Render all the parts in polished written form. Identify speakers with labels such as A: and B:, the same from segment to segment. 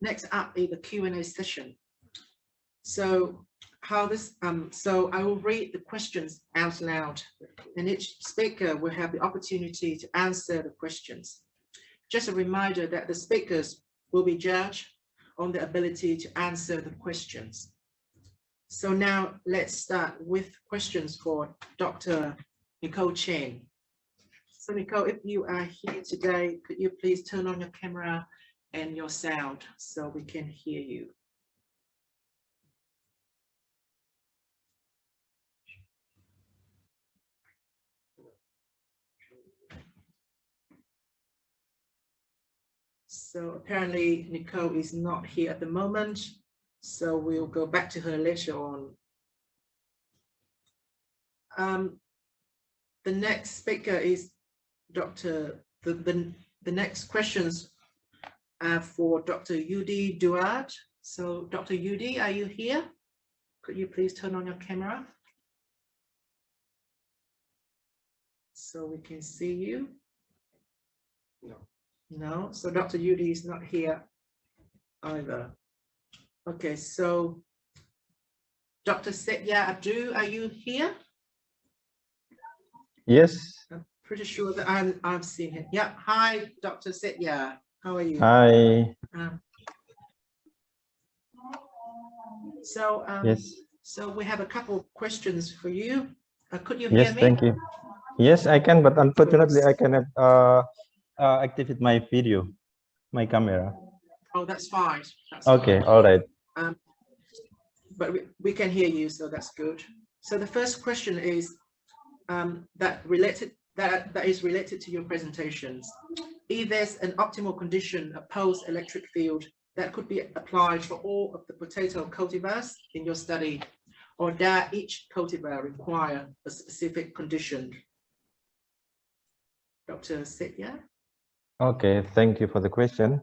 A: next up is the Q&A session. So so I will read the questions out loud, and each speaker will have the opportunity to answer the questions. Just a reminder that the speakers will be judged on their ability to answer the questions. So now let's start with questions for Dr. Nicole Chen. So Nicole, if you are here today, could you please turn on your camera and your sound so we can hear you? So apparently Nicole is not here at the moment, so we'll go back to her later on. The next speaker is the next questions are for Dr. Yudi Duarte. So Dr. Yudi, are you here? Could you please turn on your camera so we can see you? No. No, so Dr. Yudi is not here either. Okay, so Dr. Setya Abdu, are you here?
B: Yes.
A: I'm pretty sure that I've seen him. Yeah, hi, Dr. Setya. How are you?
B: Hi.
A: Yes. So we have a couple of questions for you. Could you hear me?
B: Yes, thank you. Yes, I can, but unfortunately I cannot activate my video, my camera.
A: Oh, that's fine.
B: Okay, all right.
A: But we can hear you, so that's good. So the first question is that is related to your presentations. If there's an optimal condition, a pulse electric field that could be applied for all of the potato cultivars in your study, or does each cultivar require a specific condition? Dr. Setya?
B: Okay, thank you for the question.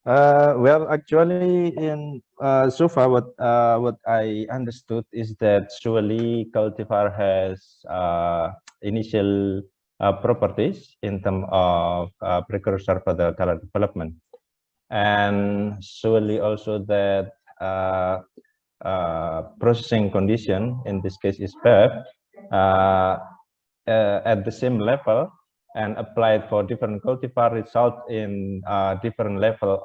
B: Well, actually, in so far, what I understood is that surely cultivar has initial properties in terms of precursor for the color development, and surely also that processing condition in this case is PEP at the same level and applied for different cultivar result in different level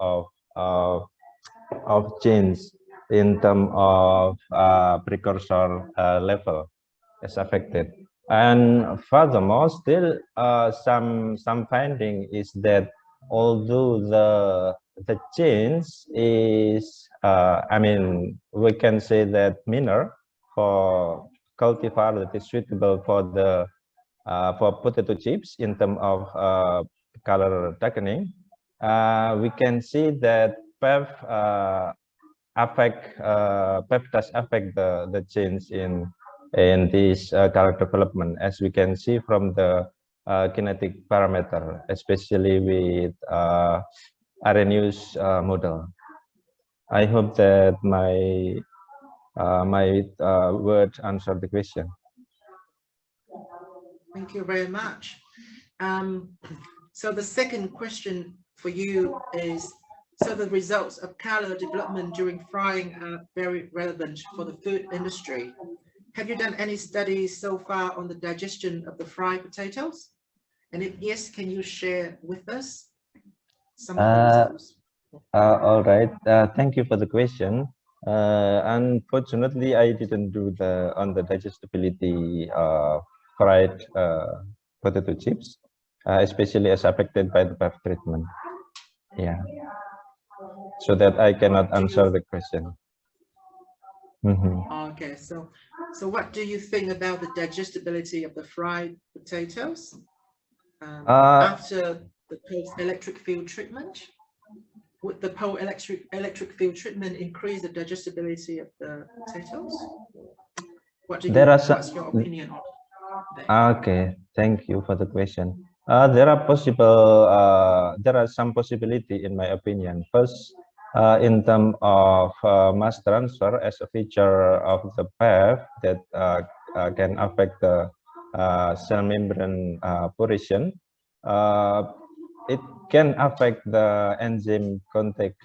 B: of change in terms of precursor level is affected. And furthermore, still some finding is that although the change is I mean, we can say that minor for cultivar that is suitable for the for potato chips in terms of color darkening, we can see that PEP does affect the change in this color development, as we can see from the kinetic parameter, especially with Arrhenius model. I hope that my words answer the question.
A: Thank you very much. So the second question for you is, so the results of color development during frying are very relevant for the food industry. Have you done any studies so far on the digestion of the fried potatoes? And if yes, can you share with us some of the results?
B: All right, thank you for the question. Unfortunately, I didn't do on the digestibility fried potato chips, especially as affected by the PEP treatment. Yeah, so that I cannot answer the question.
A: Okay, so what do you think about the digestibility of the fried potatoes after the post-electric field treatment? Would the post-electric field treatment increase the digestibility of the potatoes? What's your opinion on that?
B: Okay, thank you for the question. There are some possibility in my opinion. First, in terms of mass transfer as a feature of the PEP that can affect the cell membrane portion. it can affect the enzyme contact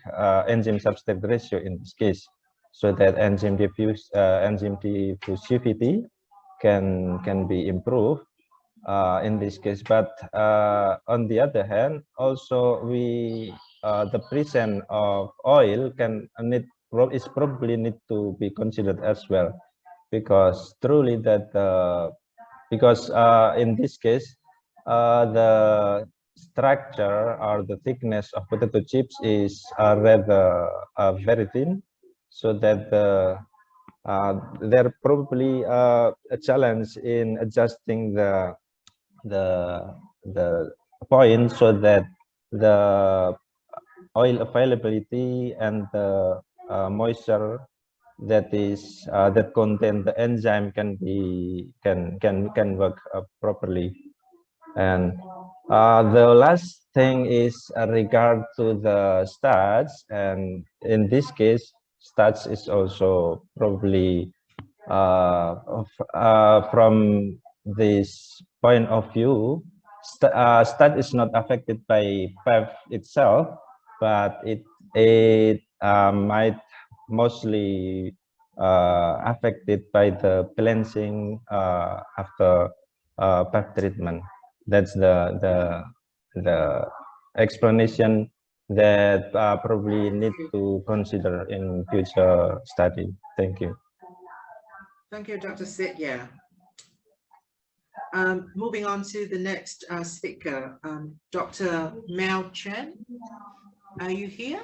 B: enzyme substrate ratio in this case, so that enzyme diffusivity can be improved in this case. But on the other hand, also the presence of oil is probably need to be considered as well, because truly that because in this case the structure or the thickness of potato chips is rather very thin, so that there probably a challenge in adjusting the point, so that the oil availability and the moisture that contain the enzyme can work properly. And the last thing is regard to the starch, and in this case starch is also probably from this point of view, starch is not affected by PEF itself, but it might mostly affected by the cleansing after PEF treatment. That's the explanation that probably need to consider in future study. Thank you.
A: Thank you, Dr. Sitya. Moving on to the next speaker, Dr. Mel Chen. Are you here?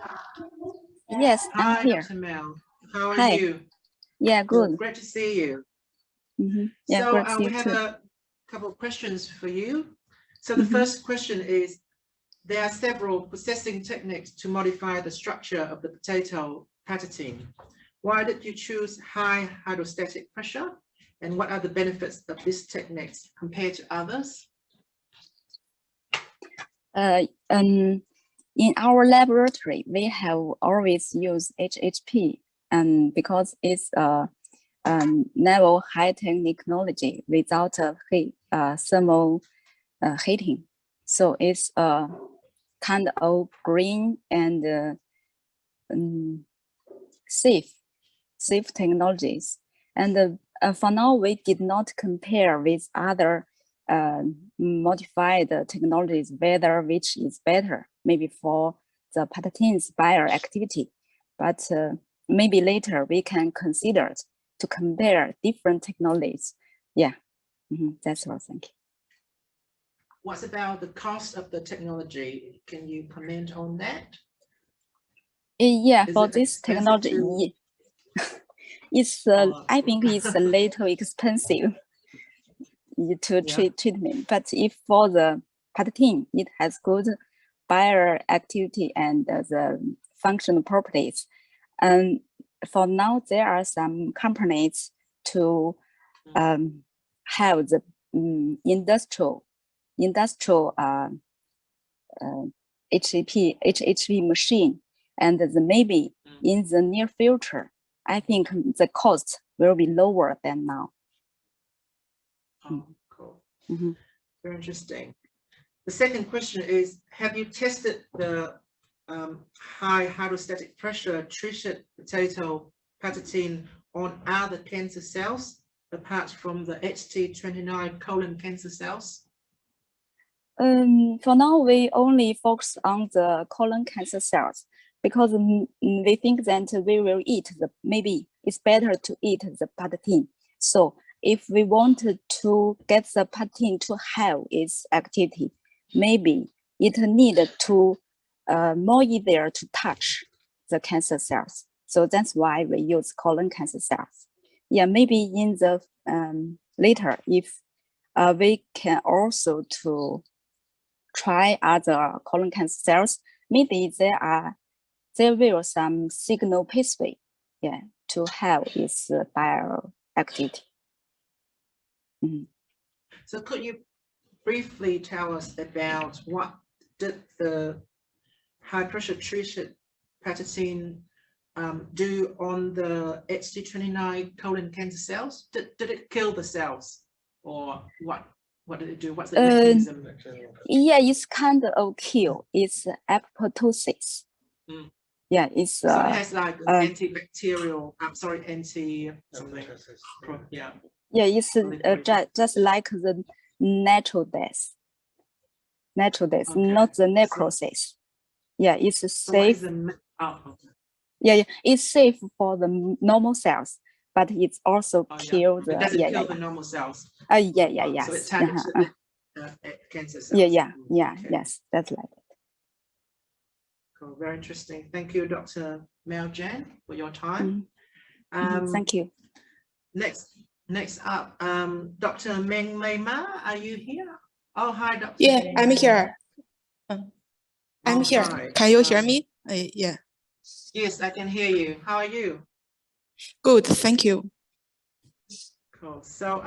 C: Yes,
A: Hi,
C: I'm here.
A: Dr. Mel. How are
C: Hi.
A: you?
C: Yeah, good.
A: Great to see you.
C: Yeah,
A: So
C: great to see
A: we
C: you
A: have
C: too.
A: a couple of questions for you. So the first question is, there are several processing techniques to modify the structure of the potato patitine. Why did you choose high hydrostatic pressure? And what are the benefits of these techniques compared to others?
C: In our laboratory, we have always used HHP, because it's a level high technology without thermal heating. So it's a kind of green and safe technologies. And for now, we did not compare with other modified technologies, whether which is better, maybe for the patatine's bioactivity. But maybe later we can consider to compare different technologies. Yeah, that's all. Thank you.
A: What's about the cost of the technology? Can you comment on that?
C: Yeah, for this technology, it's I think it's a little expensive to treatment. But if for the patitine, it has good bioactivity and the functional properties. And for now, there are some companies to have the industrial HHP machine, and maybe in the near future, I think the cost will be lower than now.
A: Oh, cool. Very interesting. The second question is, have you tested the high hydrostatic pressure treated potato patitine on other cancer cells apart from the HT29 colon cancer cells?
C: For now, we only focus on the colon cancer cells, because we think that we will eat maybe it's better to eat the patitine. So if we wanted to get the patitine to have its activity, maybe it needed to more easier to touch the cancer cells. So that's why we use colon cancer cells. Yeah, maybe in the later, if we can also to try other colon cancer cells, maybe there will some signal pathway, to have its bioactivity.
A: So could you briefly tell us about what did the high pressure treated patitine do on the HT29 colon cancer cells? Did it kill the cells, or what What did it do? What's the mechanism?
C: Yeah, it's kind of kill. It's apoptosis. Yeah, it's
A: So it has like antibacterial. I'm sorry, anti something. Yeah.
C: Yeah, it's just like the natural death. Natural death,
A: Okay.
C: not the necrosis. Yeah, it's safe. Yeah, it's safe for the normal cells, but it's also kill the.
A: It doesn't kill the normal cells.
C: Yes.
A: So it targets the cancer cells.
C: Yeah.
A: Okay.
C: Yes, that's like it.
A: Cool. Very interesting. Thank you, Dr. Mel Jan, for your time.
C: Thank you.
A: Next up, Dr. Meng Mei Ma, are you here? Oh, hi, Dr.
D: Yeah,
A: Meng.
D: I'm here. I'm here.
A: Hi.
D: Can you hear me? Yeah.
A: Yes, I can hear you. How are you?
D: Good, thank you.
A: Cool. So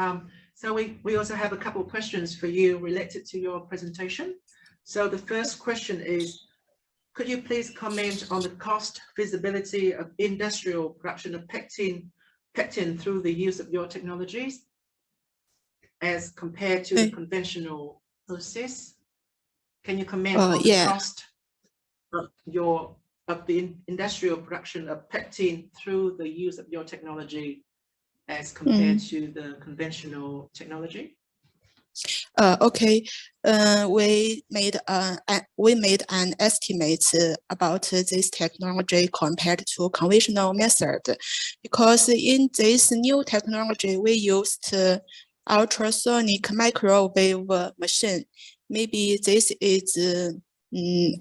A: we also have a couple of questions for you related to your presentation. So the first question is, could you please comment on the cost feasibility of industrial production of pectin through the use of your technologies as compared to the conventional process? Can you comment on the cost of the industrial production of pectin through the use of your technology as compared to the conventional technology?
D: Okay. We made an estimate about this technology compared to conventional method, because in this new technology we used ultrasonic microwave machine. Maybe this is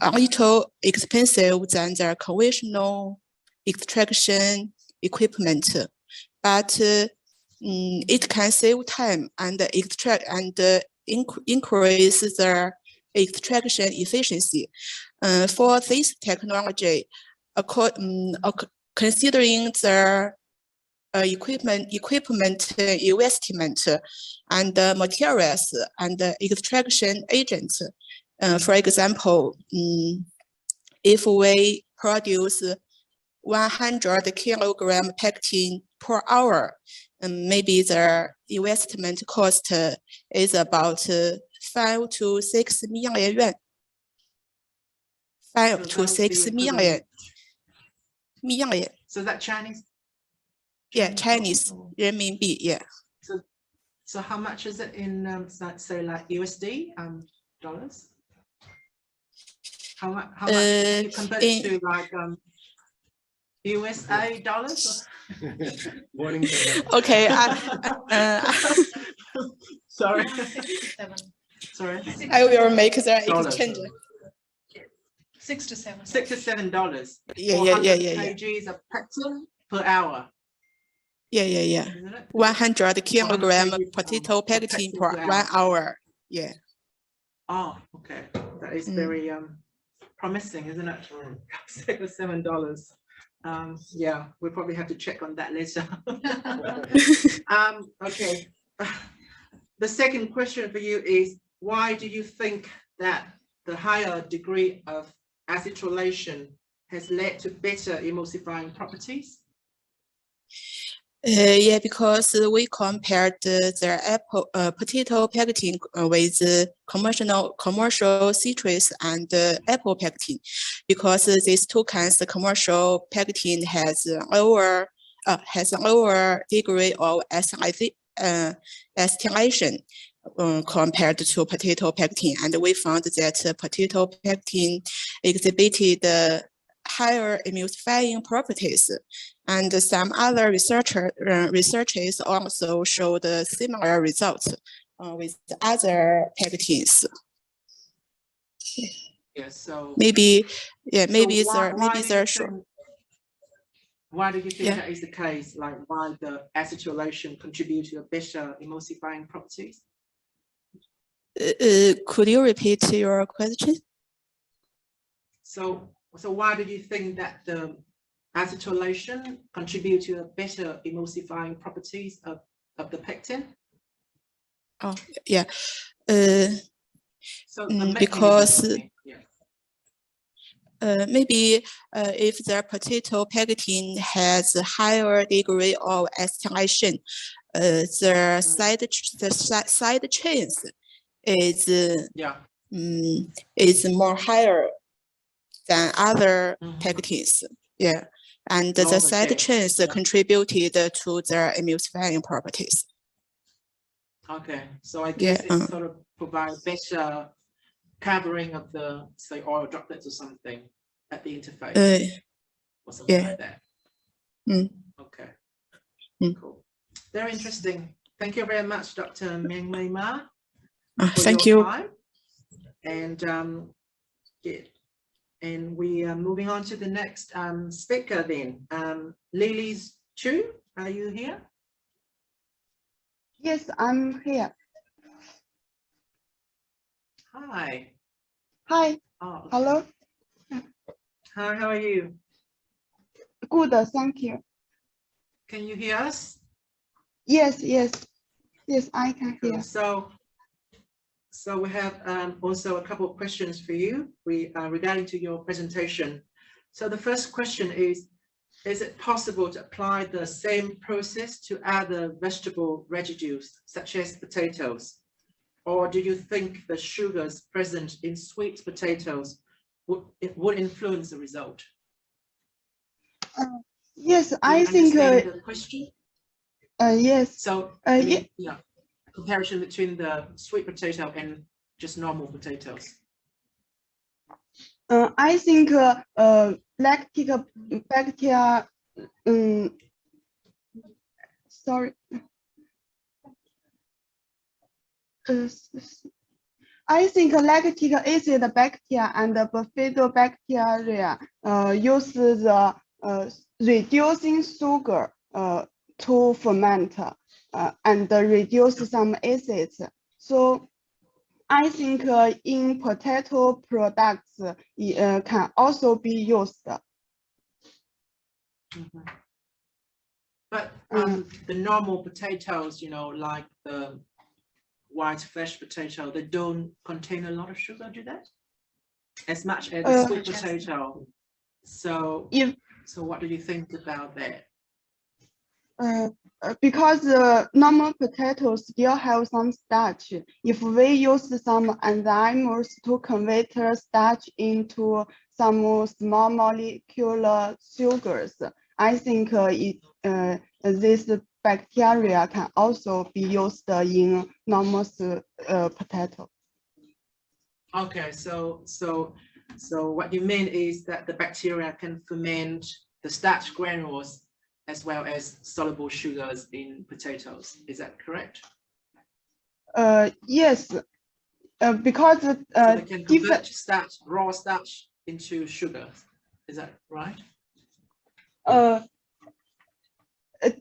D: a little expensive than the conventional extraction equipment, but it can save time and extract and increase the extraction efficiency. For this technology, considering the equipment investment and materials and extraction agents. For example, if we produce 100 kilogram pectin per hour, maybe the investment cost is about 5 to 6 million yuan. 5 to 6 million.
A: So that Chinese?
D: Yeah, Chinese renminbi, yeah.
A: So how much is it in, say, like USD dollars? How much can you convert to like USA dollars?
D: Okay.
A: Sorry. Sorry.
D: I will make the exchange.
A: $6 to $7.
D: Yeah.
A: Kgs of pectin per hour.
D: Yeah. 100 kilogram potato pectin per 1 hour. Yeah.
A: Oh, okay. That is very promising, isn't it? $6 or $7. Yeah, we'll probably have to check on that later. Okay. The second question for you is, why do you think that the higher degree of acetylation has led to better emulsifying properties?
D: Yeah, because we compared the potato pectin with commercial citrus and apple pectin, because these two kinds of commercial pectin has lower degree of acetylation compared to potato pectin, and we found that potato pectin exhibited higher emulsifying properties, and some other researchers also showed similar results with other pectins.
A: Yeah, so
D: maybe
A: Why do you think that is the case? Like, why the acetylation contribute to a better emulsifying properties?
D: Could you repeat your question?
A: So why do you think that the acetylation contribute to a better emulsifying properties of the pectin?
D: Oh, yeah.
A: So
D: because maybe if the potato pectin has a higher degree of acetylation, the side chains is
A: Yeah.
D: is more higher than other
A: Mhm.
D: pectins. Yeah, and the
A: Oh,
D: side
A: okay.
D: chains
A: Yeah.
D: contributed to their emulsifying properties.
A: Okay, so I
D: Yeah,
A: guess it sort of provides better covering of the, say, oil droplets or something at the interface or something
D: yeah.
A: like that.
D: Mm.
A: Okay,
D: Mm.
A: cool. Very interesting. Thank you very much, Dr. Meng Mei Ma, for
D: Thank
A: your
D: you.
A: time. And yeah, and we are moving on to the next speaker then. Lily Chu, are you here?
E: Yes, I'm here.
A: Hi.
E: Hi,
A: Oh,
E: hello.
A: hi, how are you?
E: Good, thank you.
A: Can you hear us?
E: Yes, I can
A: Cool.
E: hear.
A: So we have also a couple of questions for you regarding to your presentation. So the first question is it possible to apply the same process to other vegetable residues, such as potatoes? Or do you think the sugars present in sweet potatoes would influence the result?
E: Yes,
A: Do
E: I
A: you
E: think,
A: understand the question?
E: yes.
A: So, I mean, yeah, comparison between the sweet potato and just normal potatoes.
E: I think lactic bacteria, sorry. I think lactic acid bacteria and bifidobacteria use the reducing sugar to ferment and reduce some acids. So I think in potato products can also be used.
A: Mhm. But the normal potatoes, you know, like the white flesh potato, they don't contain a lot of sugar, do they? As much as the sweet potato. So, so what do you think about that?
E: Because normal potatoes still have some starch. If we use some enzymes to convert starch into some small molecular sugars, I think this bacteria can also be used in normal potato.
A: Okay, so what you mean is that the bacteria can ferment the starch granules as well as soluble sugars in potatoes. Is that correct?
E: Yes, because
A: so they can convert starch, raw starch into sugar. Is that right?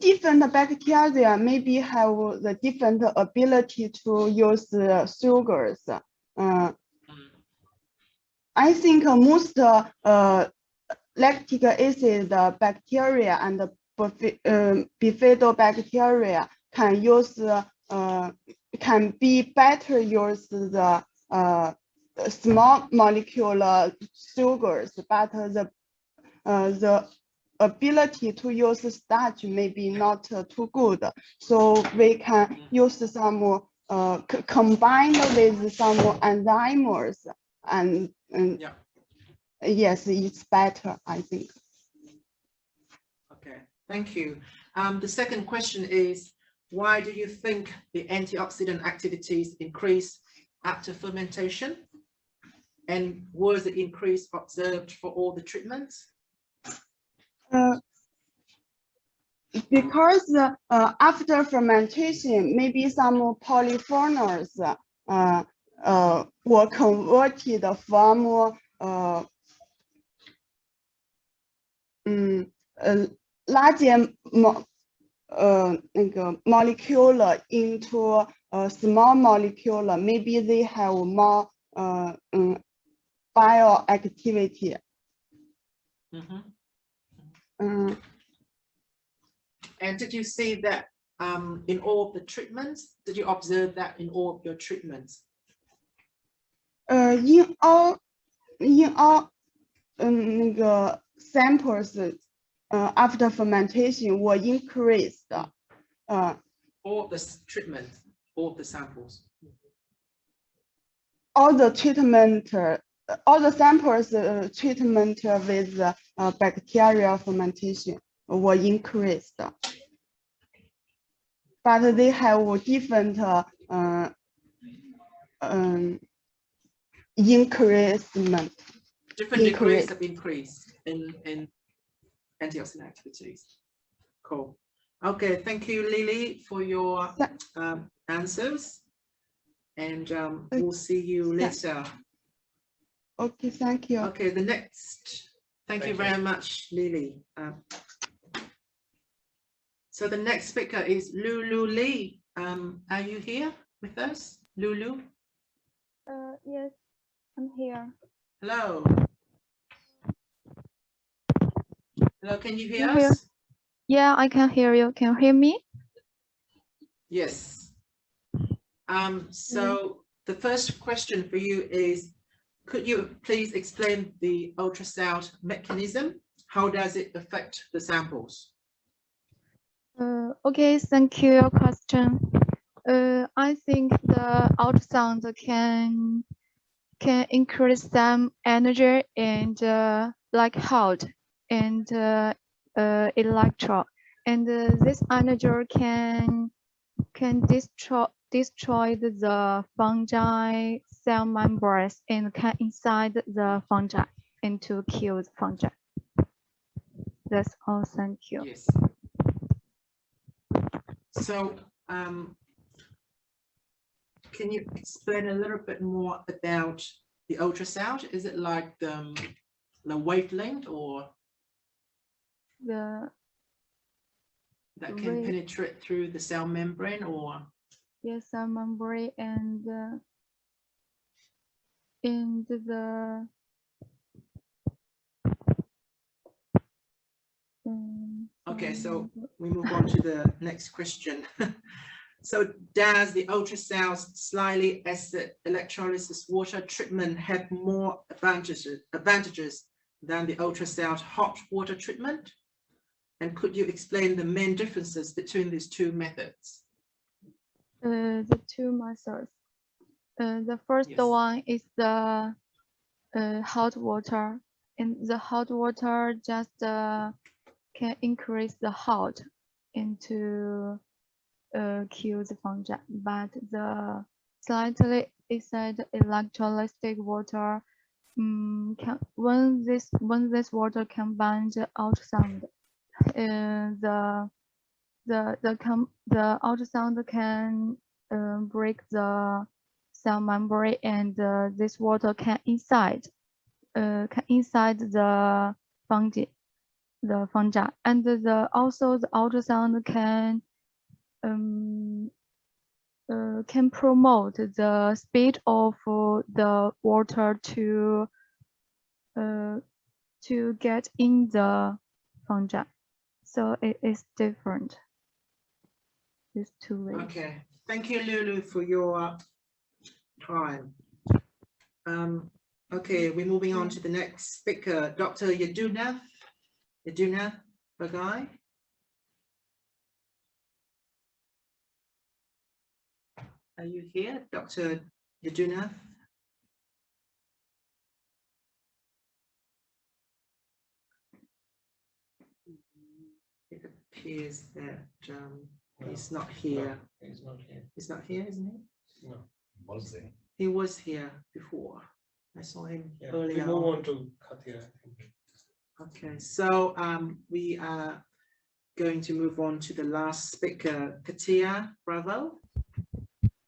E: Different bacteria maybe have the different ability to use sugars. I think most lactic acid bacteria and bifidobacteria can use can be better use the small molecular sugars, but the ability to use starch may be not too good. So we can use some combined with some enzymes and
A: yeah.
E: Yes, it's better, I think.
A: Okay, thank you. The second question is, why do you think the antioxidant activities increase after fermentation? And was the increase observed for all the treatments?
E: Because after fermentation, maybe some polyphenols were converted from larger molecule into a small molecule. Maybe they have more bioactivity.
A: And did you see that in all of the treatments? Did you observe that in all of your treatments?
E: In all samples after fermentation were increased.
A: All of the treatments, all of the samples.
E: all the treatment, all the samples treatment with bacterial fermentation were increased, but they have different increasement.
A: Different degrees of increase in antioxidant activities. Cool. Okay, thank you, Lily, for your answers. And we'll see you later.
E: Okay, thank you.
A: Okay, the next, thank you very much, Lily. So the next speaker is Lulu Lee. Are you here with us, Lulu?
C: Yes, I'm here.
A: Hello. Hello, can you hear
C: Can you
A: us?
C: Yeah, I can hear you. Can you hear me?
A: Yes. So the first question for you is, could you please explain the ultrasound mechanism? How does it affect the samples?
C: Okay, thank you. Your question. I think the ultrasound can increase some energy and like hot and electron, and this energy can destroy the fungi cell membranes and can inside the fungi and to kill the fungi. That's all. Thank you.
A: Yes. So, can you explain a little bit more about the ultrasound? Is it like the wavelength or
C: The
A: that can penetrate through the cell membrane, or?
C: Yes, cell membrane and the
A: Okay, so we move on to the next question. So does the ultrasound slightly acid electrolysis water treatment have more advantages than the ultrasound hot water treatment? And could you explain the main differences between these two methods?
C: The two methods. The first
A: Yes.
C: one is the hot water, and the hot water just can increase the hot and kill the fungi, but the slightly acid electrolytic water when this water combines the ultrasound, the ultrasound can break the cell membrane, and this water can inside the fungi, and also the ultrasound can promote the speed of the water to get in the fungi. So it is different. These two ways.
A: Okay, thank you, Lulu, for your time. Okay, we're moving on to the next speaker, Dr. Yadunath Bagai. Are you here, Dr. Yadunath? It appears that he's not here.
F: No, he's not here.
A: He's not here, isn't he?
F: No, was there?
A: He was here before. I saw him
F: Yeah,
A: earlier.
F: we move on to Katia, I think.
A: Okay, so we are going to move on to the last speaker, Katia Bravo.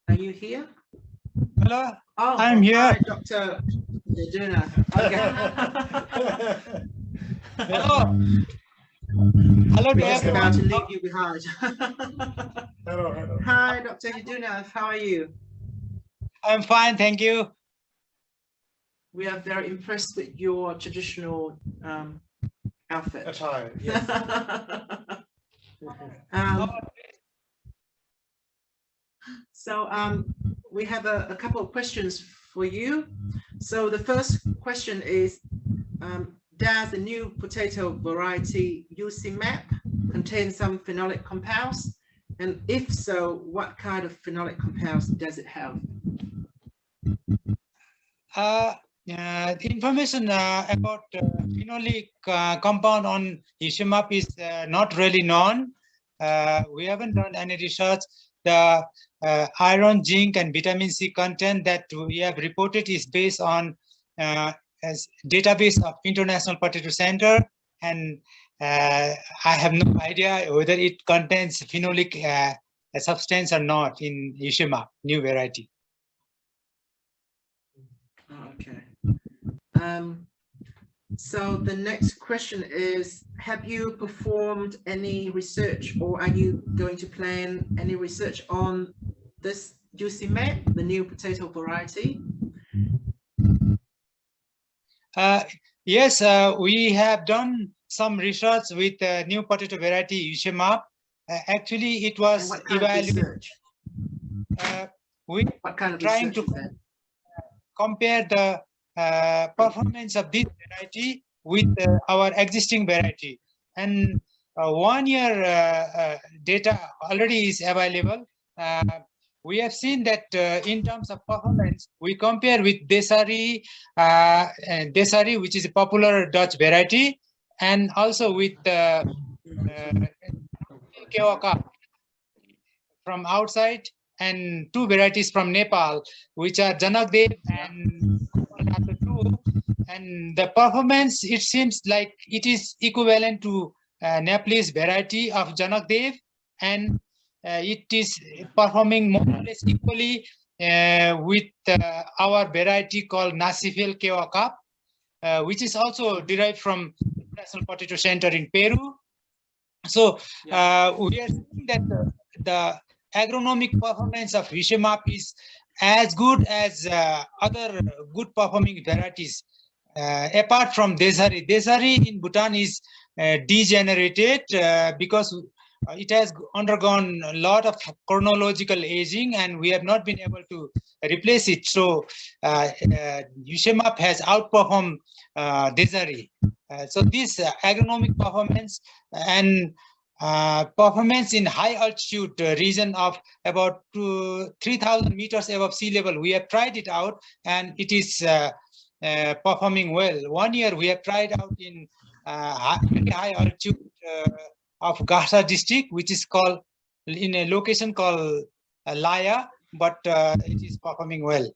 A: Are you here?
G: Hello,
A: Oh,
G: I'm here.
A: Hi, Dr. Yadunath. Okay.
G: hello. Hello to
A: We're just about to
G: everyone.
A: leave you behind.
F: Hello, hello.
A: Hi, Dr. Yadunath. How are you?
G: I'm fine, thank you.
A: We are very impressed with your traditional outfit.
F: Attire, yes.
A: So we have a couple of questions for you. So the first question is, does the new potato variety UCMAP contain some phenolic compounds? And if so, what kind of phenolic compounds does it have?
G: The information about phenolic compound on Ishimap is not really known. We haven't done any research. The iron, zinc, and vitamin C content that we have reported is based on as database of International Potato Center, and I have no idea whether it contains phenolic substance or not in Ishimap, new variety.
A: Okay. So the next question is, have you performed any research, or are you going to plan any research on this UCMET, the new potato variety?
G: Yes, we have done some research with new potato variety Ishimap. Actually, it
A: And
G: was
A: what kind of
G: evaluated.
A: research?
G: We
A: What kind of
G: trying
A: research
G: to
A: is that?
G: compare the performance of this variety with our existing variety, and 1 year data already is available. We have seen that in terms of performance, we compare with Desari, which is a popular Dutch variety, and also with Kewaka from outside, and two varieties from Nepal, which are Janakdev and Komal. And the performance, it seems like it is equivalent to Nepalese variety of Janakdev, and it is performing more or less equally with our variety called Nasifel Kewakap, which is also derived from National Potato Center in Peru. So we are seeing that the agronomic performance of Ishimap is as good as other good performing varieties. Apart from Desari. Desari in Bhutan is degenerated because it has undergone a lot of chronological aging, and we have not been able to replace it. So Ishimap has outperformed Desari. So this agronomic performance and performance in high altitude region of about 3,000 meters above sea level, we have tried it out, and it is performing well. 1 year we have tried out in very high altitude of Gasa district, which is called in a location called Laya, but it is performing well.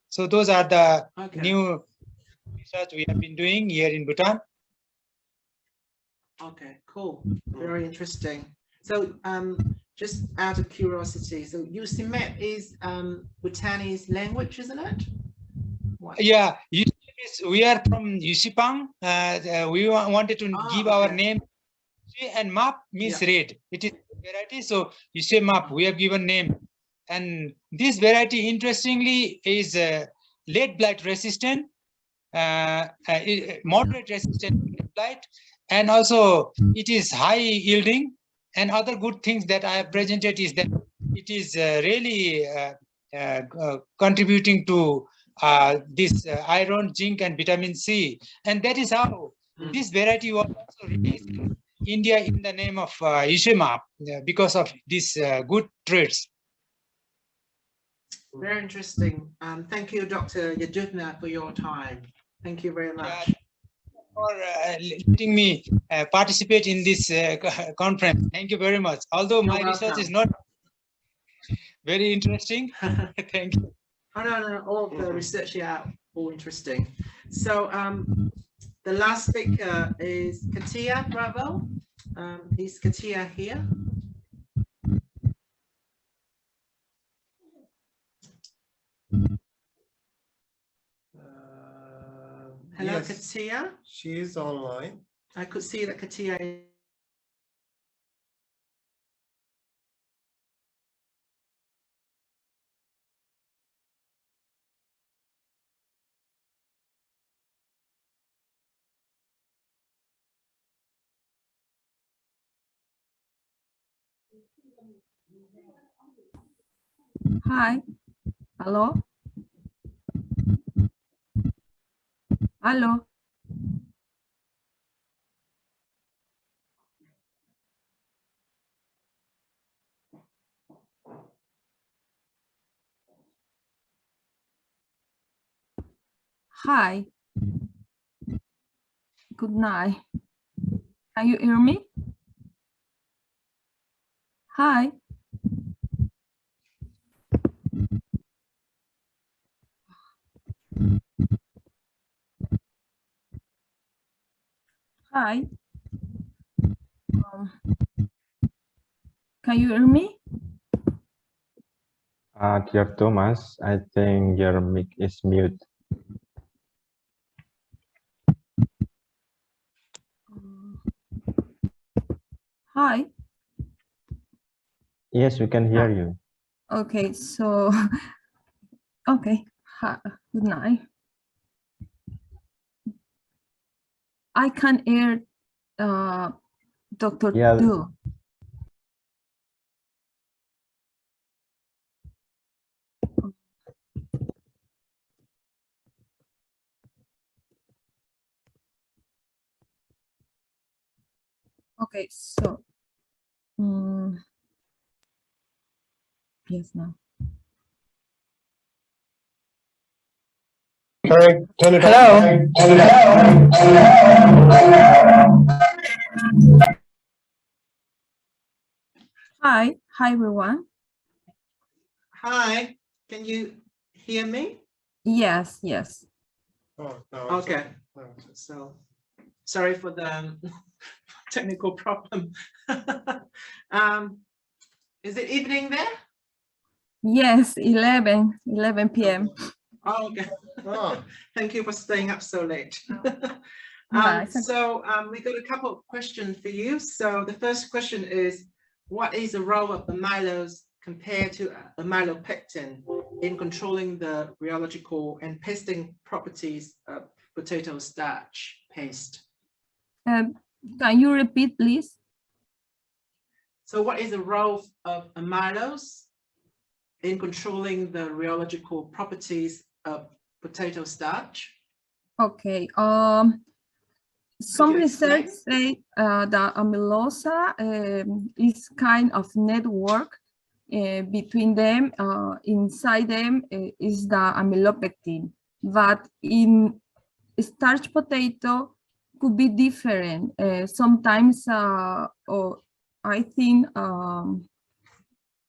G: So those are the new research we have been doing here in Bhutan.
A: Okay, cool. Very interesting. So just out of curiosity, so UCMET is Bhutanese language, isn't it? What?
G: Yeah, we are from Yusipang. We wanted to give our name, and map means red. It is variety, so you say map, we have given name. And this variety, interestingly, is lead blight resistant, moderate resistant to lead blight, and also it is high yielding. And other good things that I have presented is that it is really contributing to this iron, zinc, and vitamin C. And that is how this variety was also released in India in the name of Ishimap because of these good traits.
A: Very interesting. Thank you, Dr. Yajudna, for your time. Thank you very much.
G: For letting me participate in this conference. Thank you very much. Although my research is not very interesting. Thank you.
A: Oh, no, all of the research here are all interesting. So the last speaker is Katia Bravo. Is Katia here? Hello, yes. Katia.
F: She is online.
A: I could see that Katia is.
H: Hi. Hello. Hello. Hi. Good night. Can you hear me? Hi. Hi. Can you hear me?
B: Dear Thomas, I think your mic is mute.
H: Hi.
B: Yes, we can hear you.
H: Okay, so, okay. Hi. Good night. I can hear Dr.
B: Yeah.
H: Du. Okay, so, yes, now.
F: Turn it
H: Hello.
F: on.
H: Hi. Hi, everyone.
A: Hi, can you hear me?
H: Yes, yes.
F: Oh, no, it's
A: Okay,
F: no, it's-
A: so sorry for the technical problem. Is it evening there?
H: Yes, 11 p.m.
A: Oh, okay.
F: Ah.
A: Thank you for staying up so late.
H: Nice.
A: We got a couple of questions for you. So the first question is, what is the role of amylose compared to amylopectin in controlling the rheological and pasting properties of potato starch paste?
H: Can you repeat, please?
A: So what is the role of amylose in controlling the rheological properties of potato starch?
H: Okay. Some
A: you explain?
H: research say that amylosa is kind of network between them. Inside them is the amylopectin, but in starch potato could be different. Sometimes, or I think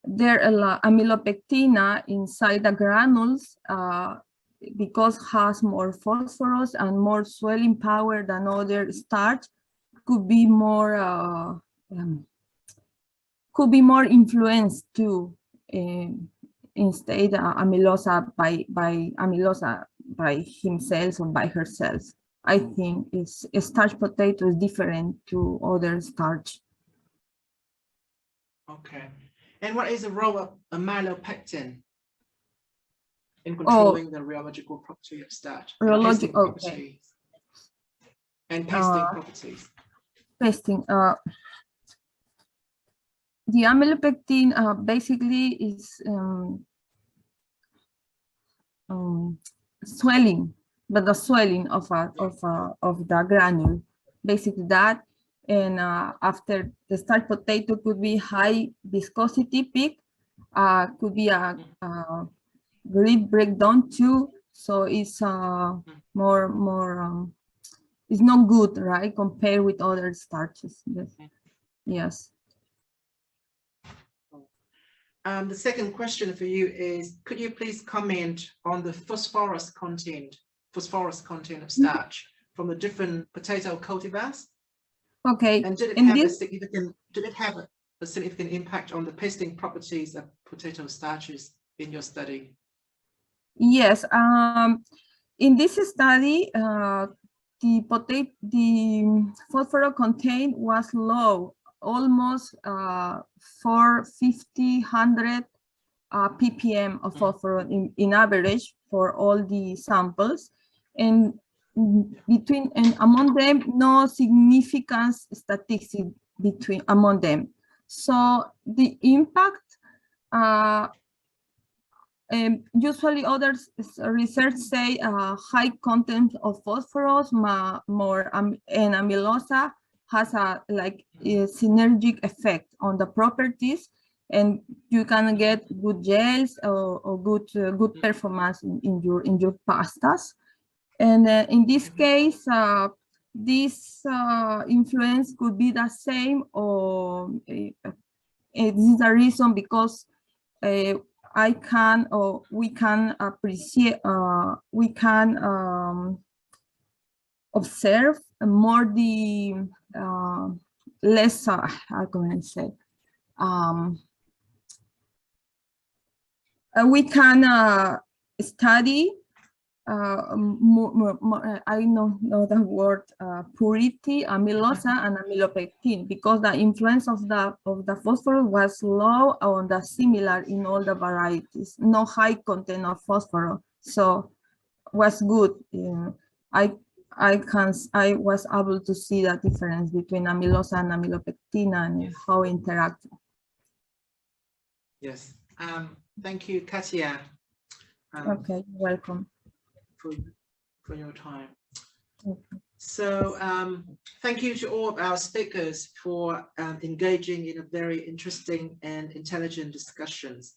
H: there are amylopectina inside the granules because has more phosphorus and more swelling power than other starch, could be more influenced too. Instead, amylosa by amylosa by himself or by herself. I think is starch potato is different to other starch.
A: Okay. And what is the role of amylopectin in controlling the rheological property of starch? And pasting properties. And pasting properties.
H: Pasting. The amylopectin basically is swelling, but the swelling of the granule, basically that. And after the starch potato could be high viscosity peak, could be a grid breakdown too. So it's more it's not good, right, compared with other starches. Yes. Yes.
A: The second question for you is, could you please comment on the phosphorus content of starch from the different potato cultivars?
H: Okay.
A: And did it have a significant impact on the pasting properties of potato starches in your study?
H: Yes. In this study, the phosphorus content was low, almost 450 ppm of phosphorus in average for all the samples, and among them no significant statistics among them. So the impact usually others research say high content of phosphorus and amylosa has a synergic effect on the properties, and you can get good gels or good performance in your pastas. And in this case, this influence could be the same, or this is the reason because I can, or we can appreciate, we can observe more the less, how can I say, we can study I know the word purity, amylosa and amylopectin, because the influence of the phosphorus was low or the similar in all the varieties, no high content of phosphorus, so was good. I was able to see the difference between amylosa and amylopectin and how interact.
A: Yes. Thank you, Katia.
H: Okay, welcome.
A: For your time.
H: Okay.
A: So thank you to all of our speakers for engaging in a very interesting and intelligent discussions.